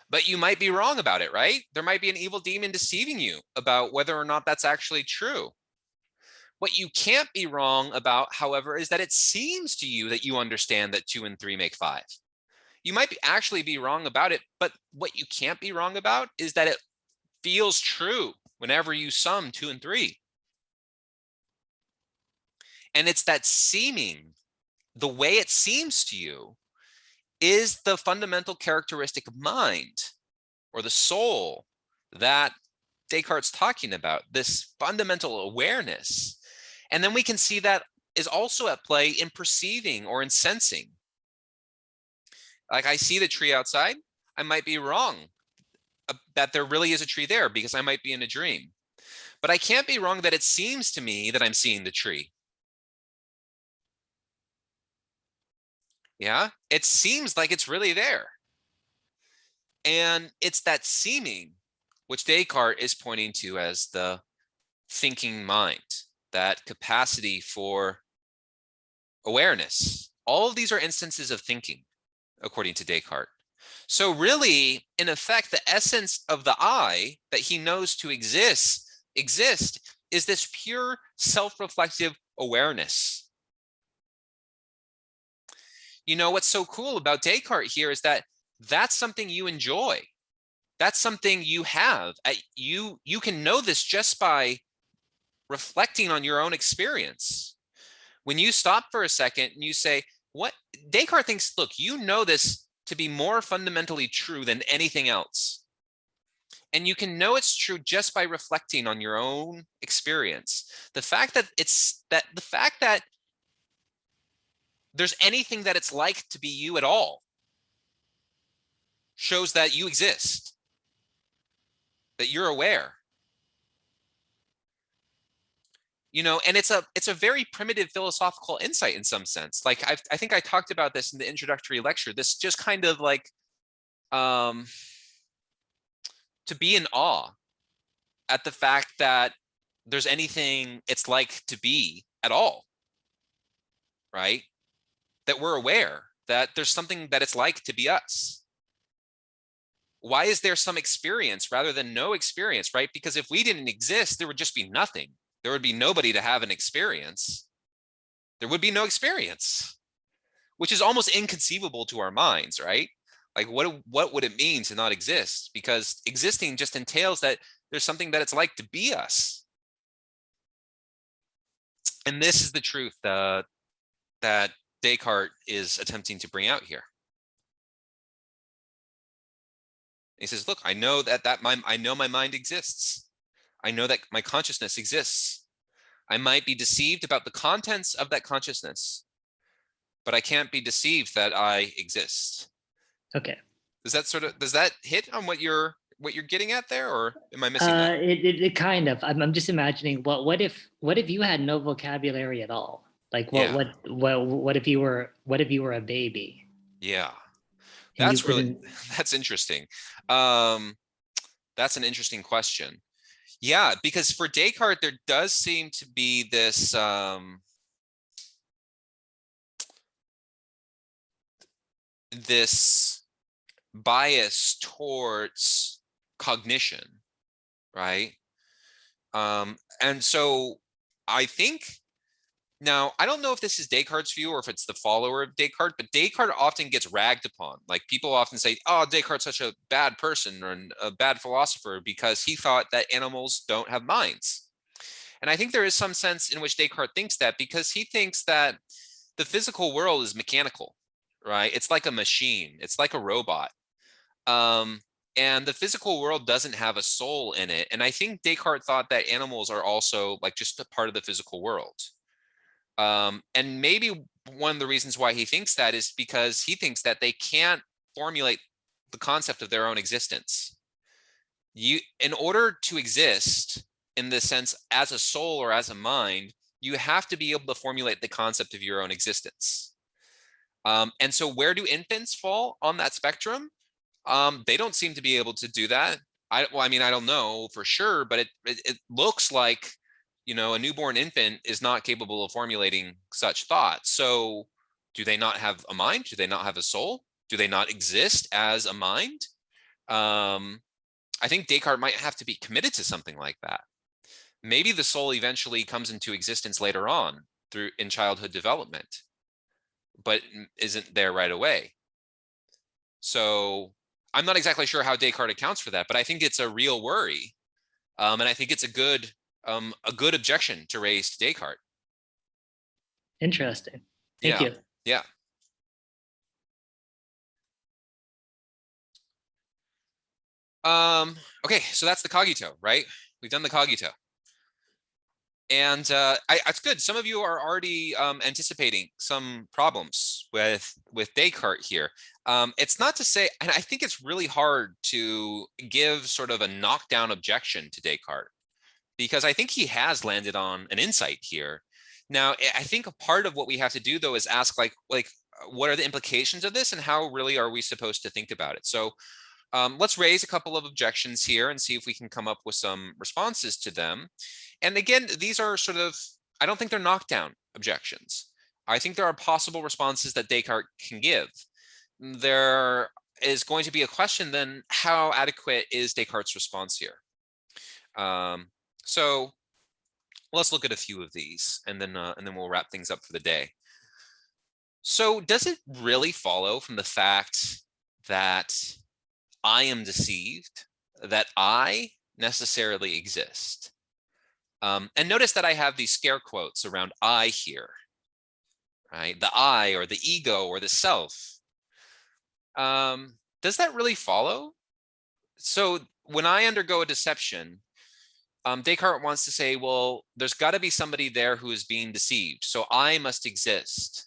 but you might be wrong about it, right? There might be an evil demon deceiving you about whether or not that's actually true. What you can't be wrong about, however, is that it seems to you that you understand that 2 and 3 make 5. You might actually be wrong about it, but what you can't be wrong about is that it feels true whenever you sum 2 and 3. And it's that seeming, the way it seems to you, is the fundamental characteristic of mind or the soul that Descartes' talking about, this fundamental awareness. And then we can see that is also at play in perceiving or in sensing. Like I see the tree outside, I might be wrong that there really is a tree there because I might be in a dream. But I can't be wrong that it seems to me that I'm seeing the tree. Yeah, it seems like it's really there. And it's that seeming which Descartes is pointing to as the thinking mind, that capacity for awareness. All of these are instances of thinking, according to Descartes. So really, in effect, the essence of the I that he knows to exist is this pure self-reflective awareness. You know, what's so cool about Descartes here is that that's something you enjoy. That's something you have. You can know this just by reflecting on your own experience. When you stop for a second and you say, what Descartes thinks, look, you know this to be more fundamentally true than anything else. And you can know it's true just by reflecting on your own experience. The fact that there's anything that it's like to be you at all shows that you exist, that you're aware. You know, and it's a very primitive philosophical insight in some sense. Like I think I talked about this in the introductory lecture. This just kind of like to be in awe at the fact that there's anything it's like to be at all, right? That we're aware that there's something that it's like to be us. Why is there some experience rather than no experience, right? Because if we didn't exist, there would just be nothing. There would be nobody to have an experience. There would be no experience. which is almost inconceivable to our minds, right? Like what would it mean to not exist? Because existing just entails that there's something that it's like to be us. And this is the truth that Descartes is attempting to bring out here. He says, look, I know I know my mind exists. I know that my consciousness exists. I might be deceived about the contents of that consciousness, but I can't be deceived that I exist. Okay. Does that hit on what you're getting at there, or am I missing that? It kind of. I'm just imagining what if you had no vocabulary at all? Like Yeah. what if you were a baby Yeah. and you That's really couldn't? that's interesting. That's an interesting question. Yeah, because for Descartes, there does seem to be this bias towards cognition, right? And so I think now, I don't know if this is Descartes' view or if it's the follower of Descartes, but Descartes often gets ragged upon. Like people often say, oh, Descartes is such a bad person or a bad philosopher because he thought that animals don't have minds. And I think there is some sense in which Descartes thinks that, because he thinks that the physical world is mechanical, right? It's like a machine, it's like a robot. And the physical world doesn't have a soul in it. And I think Descartes thought that animals are also like just a part of the physical world. And maybe one of the reasons why he thinks that is because he thinks that they can't formulate the concept of their own existence. In order to exist in this sense as a soul or as a mind, you have to be able to formulate the concept of your own existence. And so where do infants fall on that spectrum? They don't seem to be able to do that. Well, I mean, I don't know for sure, but it looks like, you know, a newborn infant is not capable of formulating such thoughts. So do they not have a mind? Do they not have a soul? Do they not exist as a mind? I think Descartes might have to be committed to something like that. Maybe the soul eventually comes into existence later on in childhood development, but isn't there right away. So I'm not exactly sure how Descartes accounts for that, but I think it's a real worry. And I think it's a good objection to raise to Descartes. Interesting. Thank Yeah. you. Yeah. Okay, so that's the Cogito, right? We've done the Cogito. And it's good. Some of you are already anticipating some problems with Descartes here. It's not to say, and I think it's really hard to give sort of a knockdown objection to Descartes, because I think he has landed on an insight here. Now, I think a part of what we have to do, though, is ask like what are the implications of this and how really are we supposed to think about it? So let's raise a couple of objections here and see if we can come up with some responses to them. And again, these are sort of, I don't think they're knockdown objections. I think there are possible responses that Descartes can give. There is going to be a question then, how adequate is Descartes' response here? So let's look at a few of these and then we'll wrap things up for the day. So does it really follow from the fact that I am deceived that I necessarily exist? And notice that I have these scare quotes around I here, right? The I or the ego or the self. Does that really follow? So when I undergo a deception, Descartes wants to say, well, there's got to be somebody there who is being deceived, so I must exist.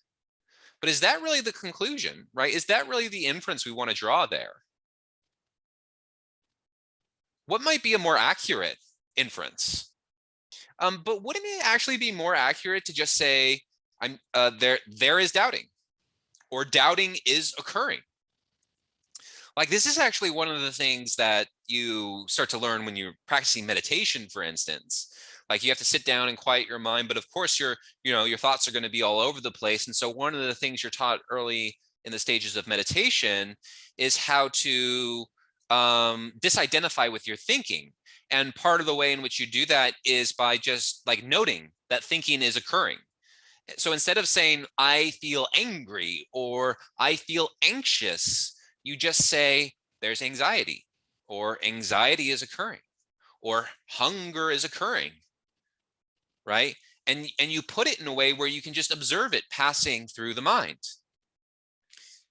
But is that really the conclusion, right? Is that really the inference we want to draw there? What might be a more accurate inference? But wouldn't it actually be more accurate to just say, there is doubting, or doubting is occurring? Like, this is actually one of the things that you start to learn when you're practicing meditation, for instance. Like, you have to sit down and quiet your mind, but of course your thoughts are going to be all over the place. And so one of the things you're taught early in the stages of meditation is how to disidentify with your thinking. And part of the way in which you do that is by just like noting that thinking is occurring. So instead of saying, I feel angry or I feel anxious, you just say, there's anxiety, or anxiety is occurring, or hunger is occurring, right? And you put it in a way where you can just observe it passing through the mind.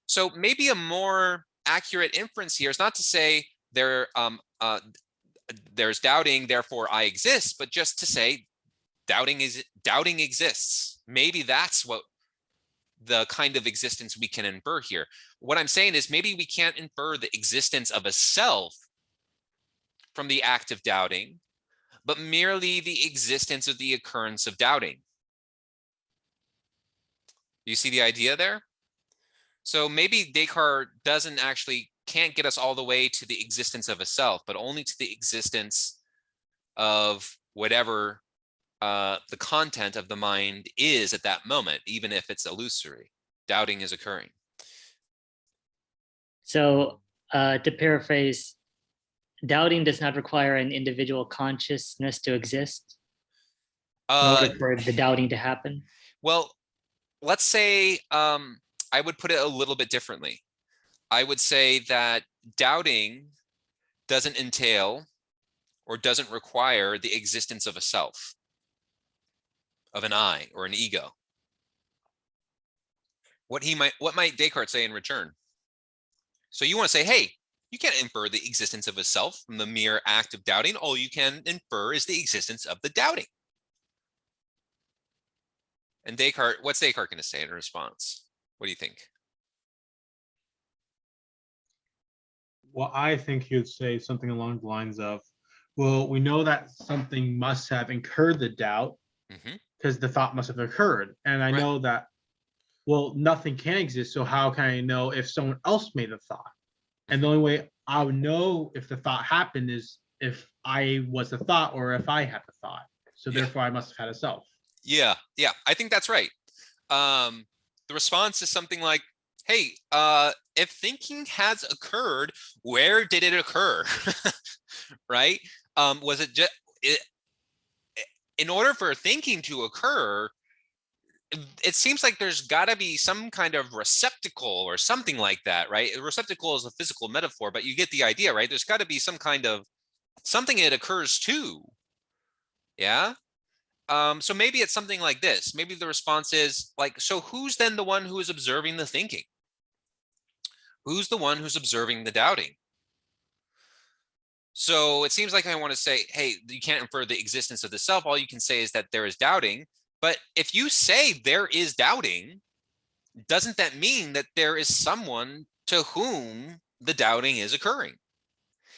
So maybe a more accurate inference here is not to say there's doubting, therefore I exist, but just to say doubting exists. Maybe that's what the kind of existence we can infer here. What I'm saying is maybe we can't infer the existence of a self from the act of doubting, but merely the existence of the occurrence of doubting. You see the idea there? So maybe Descartes can't get us all the way to the existence of a self, but only to the existence of whatever the content of the mind is at that moment, even if it's illusory. Doubting is occurring. So to paraphrase, doubting does not require an individual consciousness to exist in order for the doubting to happen. Well, let's say I would put it a little bit differently. I would say that doubting doesn't entail or doesn't require the existence of a self, of an I or an ego. What might Descartes say in return? So you want to say, hey, you can't infer the existence of a self from the mere act of doubting. All you can infer is the existence of the doubting. And what's Descartes going to say in response? What do you think? Well, I think he would say something along the lines of, well, we know that something must have incurred the doubt because the thought must have occurred. And I know that, well, nothing can exist. So how can I know if someone else made the thought? And the only way I would know if the thought happened is if I was the thought or if I had the thought. So therefore I must have had a self. Yeah, I think that's right. The response is something like, hey, if thinking has occurred, where did it occur? Right? Was it just in order for thinking to occur? It seems like there's got to be some kind of receptacle or something like that, right? A receptacle is a physical metaphor, but you get the idea, right? There's got to be some kind of something it occurs to. Yeah. So maybe it's something like this. Maybe the response is like, so who's then the one who is observing the thinking? Who's the one who's observing the doubting? So it seems like I want to say, hey, you can't infer the existence of the self. All you can say is that there is doubting. But if you say there is doubting, doesn't that mean that there is someone to whom the doubting is occurring?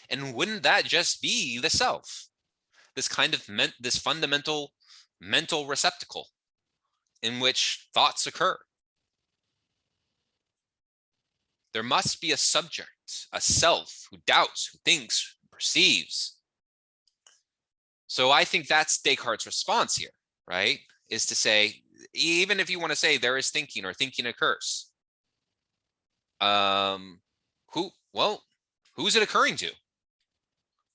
And wouldn't that just be the self? This kind of this fundamental mental receptacle in which thoughts occur. There must be a subject, a self who doubts, who thinks, who perceives. So I think that's Descartes' response here, right? Is to say, even if you want to say there is thinking or thinking occurs, who's it occurring to?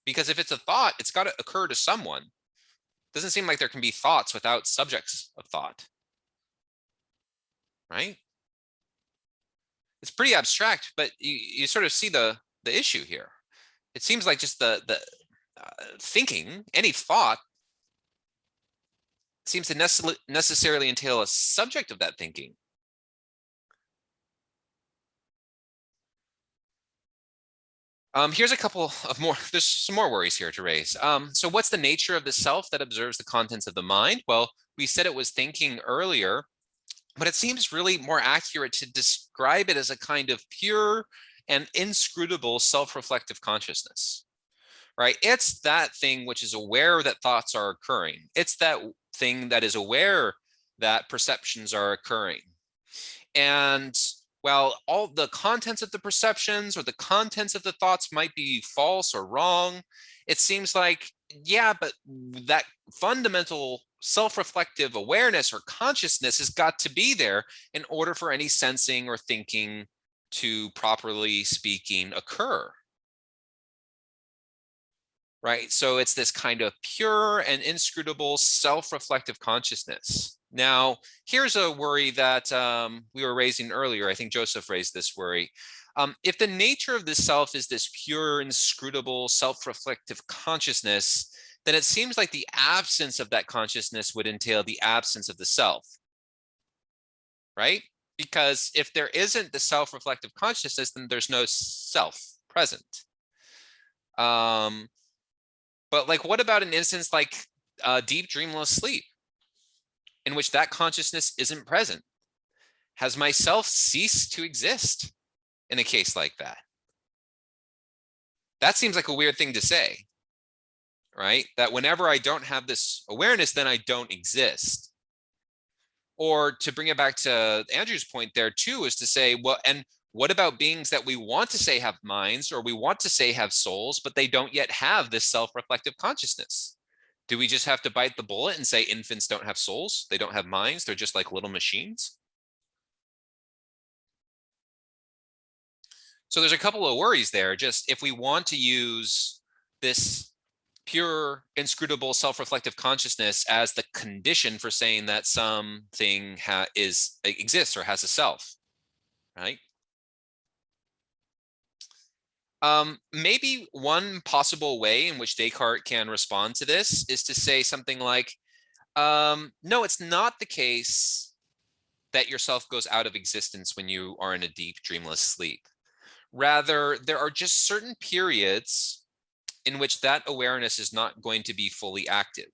Because if it's a thought, it's got to occur to someone. Doesn't seem like there can be thoughts without subjects of thought, right? It's pretty abstract, but you sort of see the issue here. It seems like just the thinking, any thought, seems to necessarily entail a subject of that thinking. Here's a couple of more, there's some more worries here to raise. So what's the nature of the self that observes the contents of the mind? Well, we said it was thinking earlier, but it seems really more accurate to describe it as a kind of pure and inscrutable self-reflective consciousness, right? It's that thing which is aware that thoughts are occurring. It's that thing that is aware that perceptions are occurring. And while all the contents of the perceptions or the contents of the thoughts might be false or wrong, it seems like, yeah, but that fundamental self-reflective awareness or consciousness has got to be there in order for any sensing or thinking to, properly speaking, occur. Right? So it's this kind of pure and inscrutable self-reflective consciousness. Now, here's a worry that we were raising earlier. I think Joseph raised this worry. If the nature of the self is this pure, inscrutable, self-reflective consciousness, then it seems like the absence of that consciousness would entail the absence of the self, right? Because if there isn't the self-reflective consciousness, then there's no self present. But like, what about an instance like deep dreamless sleep, in which that consciousness isn't present? Has myself ceased to exist in a case like that? That seems like a weird thing to say, right? That whenever I don't have this awareness, then I don't exist. Or to bring it back to Andrew's point there too, is to say, well, and what about beings that we want to say have minds, or we want to say have souls, but they don't yet have this self-reflective consciousness? Do we just have to bite the bullet and say infants don't have souls? They don't have minds. They're just like little machines. So there's a couple of worries there. Just if we want to use this pure, inscrutable, self-reflective consciousness as the condition for saying that something exists or has a self, right? Maybe one possible way in which Descartes can respond to this is to say something like, no, it's not the case that yourself goes out of existence when you are in a deep dreamless sleep. Rather, there are just certain periods in which that awareness is not going to be fully active.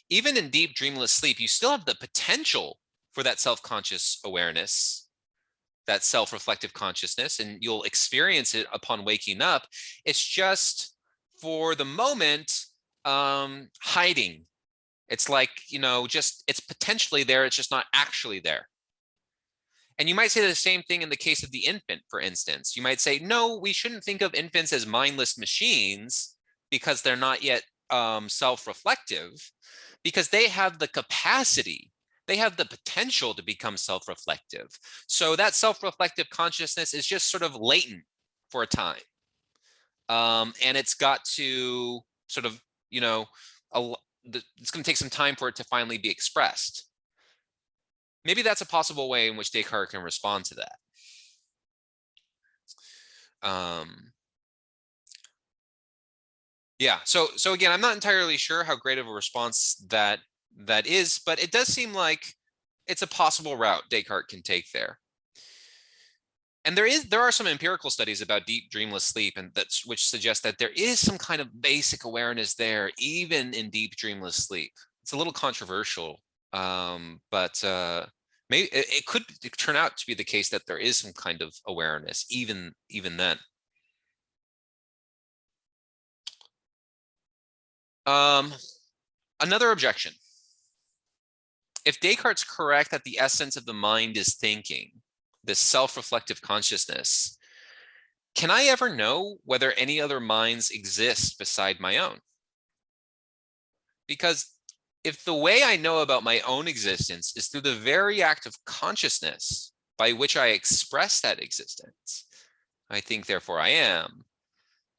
Even in deep dreamless sleep, you still have the potential for that self-conscious awareness, that self-reflective consciousness, and you'll experience it upon waking up. It's just, for the moment, hiding. It's like, just, it's potentially there, it's just not actually there. And you might say the same thing in the case of the infant, for instance. You might say, no, we shouldn't think of infants as mindless machines because they're not yet self-reflective, because they have the capacity, they have the potential to become self-reflective. So that self-reflective consciousness is just sort of latent for a time. And it's got to sort of, it's going to take some time for it to finally be expressed. Maybe that's a possible way in which Descartes can respond to that. Yeah, so again, I'm not entirely sure how great of a response that is, but it does seem like it's a possible route Descartes can take there. And there are some empirical studies about deep dreamless sleep, and which suggest that there is some kind of basic awareness there, even in deep dreamless sleep. It's a little controversial, but maybe it could turn out to be the case that there is some kind of awareness even then. Another objection. If Descartes' correct that the essence of the mind is thinking, this self-reflective consciousness, can I ever know whether any other minds exist beside my own? Because if the way I know about my own existence is through the very act of consciousness by which I express that existence, I think, therefore I am,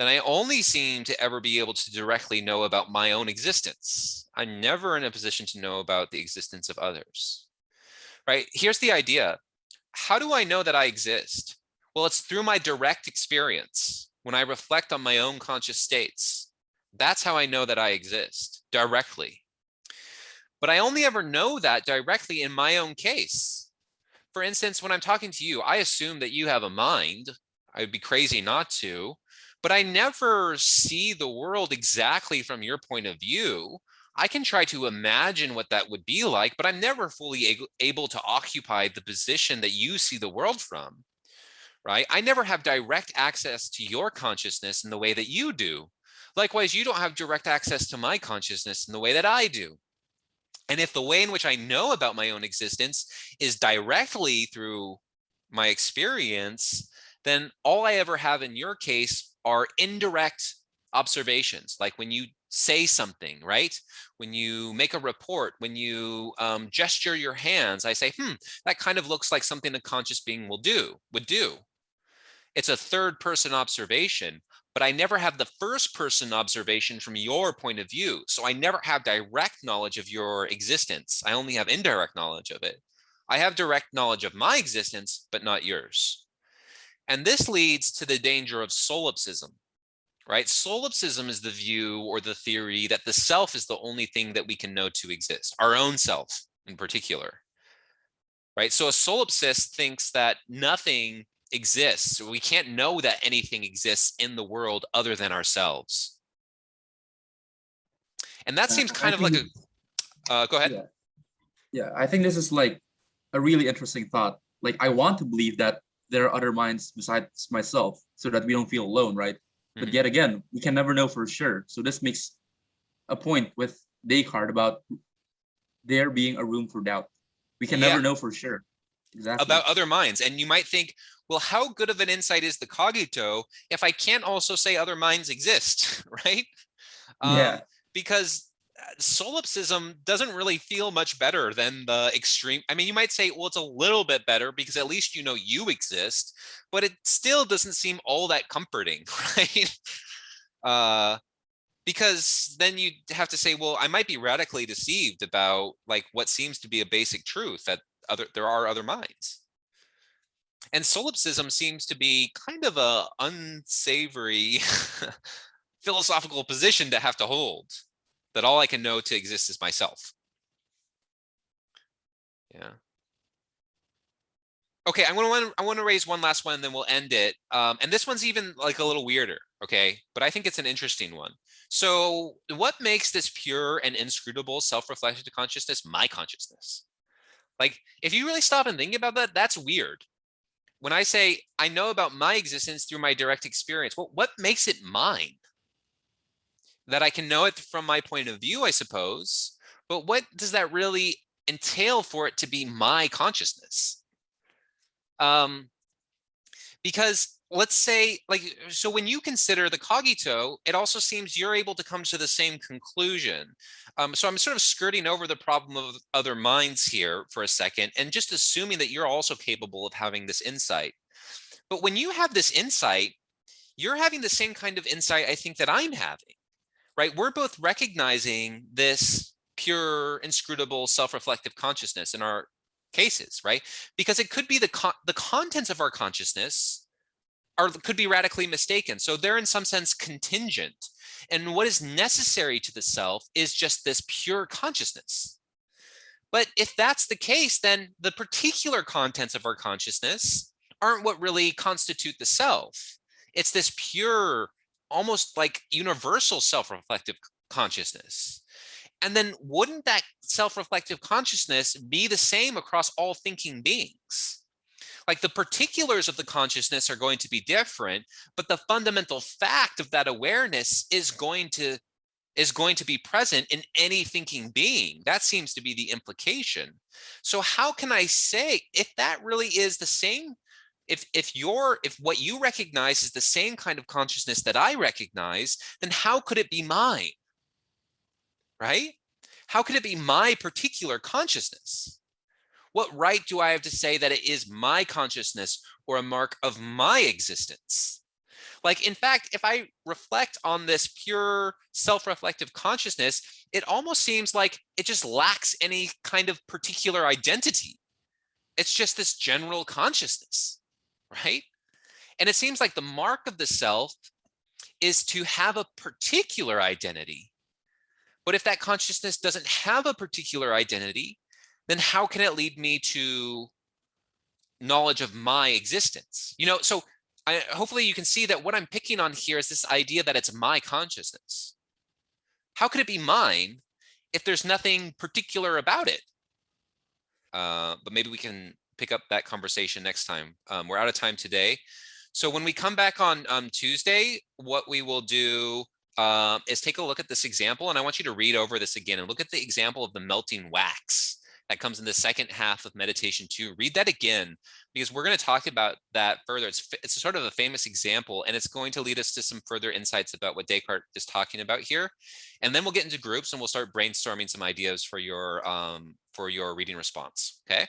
then I only seem to ever be able to directly know about my own existence. I'm never in a position to know about the existence of others, right? Here's the idea. How do I know that I exist? Well, it's through my direct experience. When I reflect on my own conscious states, that's how I know that I exist, directly. But I only ever know that directly in my own case. For instance, when I'm talking to you, I assume that you have a mind. I'd be crazy not to, but I never see the world exactly from your point of view. I can try to imagine what that would be like, but I'm never fully able to occupy the position that you see the world from, right? I never have direct access to your consciousness in the way that you do. Likewise, you don't have direct access to my consciousness in the way that I do. And if the way in which I know about my own existence is directly through my experience, then all I ever have in your case are indirect observations, like when you say something, right? When you make a report, when you gesture your hands, I say, that kind of looks like something a conscious being would do. It's a third person observation, but I never have the first person observation from your point of view. So I never have direct knowledge of your existence. I only have indirect knowledge of it. I have direct knowledge of my existence, but not yours. And this leads to the danger of solipsism, right? Solipsism is the view or the theory that the self is the only thing that we can know to exist, our own self in particular, right? So a solipsist thinks that nothing exists. We can't know that anything exists in the world other than ourselves. And that seems I kind of think like a, go ahead. Yeah, I think this is like a really interesting thought. Like, I want to believe that there are other minds besides myself so that we don't feel alone, right? But yet again, we can never know for sure. So this makes a point with Descartes about there being a room for doubt. We can never know for sure. Exactly. About other minds. And you might think, well, how good of an insight is the cogito if I can't also say other minds exist, right? Yeah. Because solipsism doesn't really feel much better than the extreme. I mean, you might say, well, it's a little bit better because at least you know you exist, but it still doesn't seem all that comforting, right? Because then you have to say, well, I might be radically deceived about like what seems to be a basic truth that there are other minds. And solipsism seems to be kind of a unsavory philosophical position to have to hold, that all I can know to exist is myself. Yeah. Okay, I want to raise one last one and then we'll end it. And this one's even like a little weirder, okay? But I think it's an interesting one. So what makes this pure and inscrutable self-reflective consciousness my consciousness? Like, if you really stop and think about that, that's weird. When I say I know about my existence through my direct experience, well, what makes it mine? That I can know it from my point of view, I suppose, but what does that really entail for it to be my consciousness? Because let's say, like, so when you consider the cogito, it also seems you're able to come to the same conclusion. So I'm sort of skirting over the problem of other minds here for a second and just assuming that you're also capable of having this insight. But when you have this insight, you're having the same kind of insight I think that I'm having, right? We're both recognizing this pure, inscrutable, self-reflective consciousness in our cases, right? Because it could be the contents of our consciousness could be radically mistaken. So they're in some sense contingent. And what is necessary to the self is just this pure consciousness. But if that's the case, then the particular contents of our consciousness aren't what really constitute the self. It's this pure, almost like universal self-reflective consciousness. And then wouldn't that self-reflective consciousness be the same across all thinking beings? Like the particulars of the consciousness are going to be different, but the fundamental fact of that awareness is going to be present in any thinking being. That seems to be the implication. So how can I say, if that really is the same, if what you recognize is the same kind of consciousness that I recognize, then how could it be mine? Right? How could it be my particular consciousness? What right do I have to say that it is my consciousness or a mark of my existence? Like, in fact, if I reflect on this pure self-reflective consciousness, it almost seems like it just lacks any kind of particular identity. It's just this general consciousness, right? And it seems like the mark of the self is to have a particular identity. But if that consciousness doesn't have a particular identity, then how can it lead me to knowledge of my existence? So hopefully you can see that what I'm picking on here is this idea that it's my consciousness. How could it be mine if there's nothing particular about it? But maybe we can pick up that conversation next time. We're out of time today. So when we come back on Tuesday, what we will do is take a look at this example, and I want you to read over this again and look at the example of the melting wax that comes in the second half of meditation 2. Read that again, because we're going to talk about that further. It's sort of a famous example, and it's going to lead us to some further insights about what Descartes is talking about here. And then we'll get into groups and we'll start brainstorming some ideas for your reading response. Okay.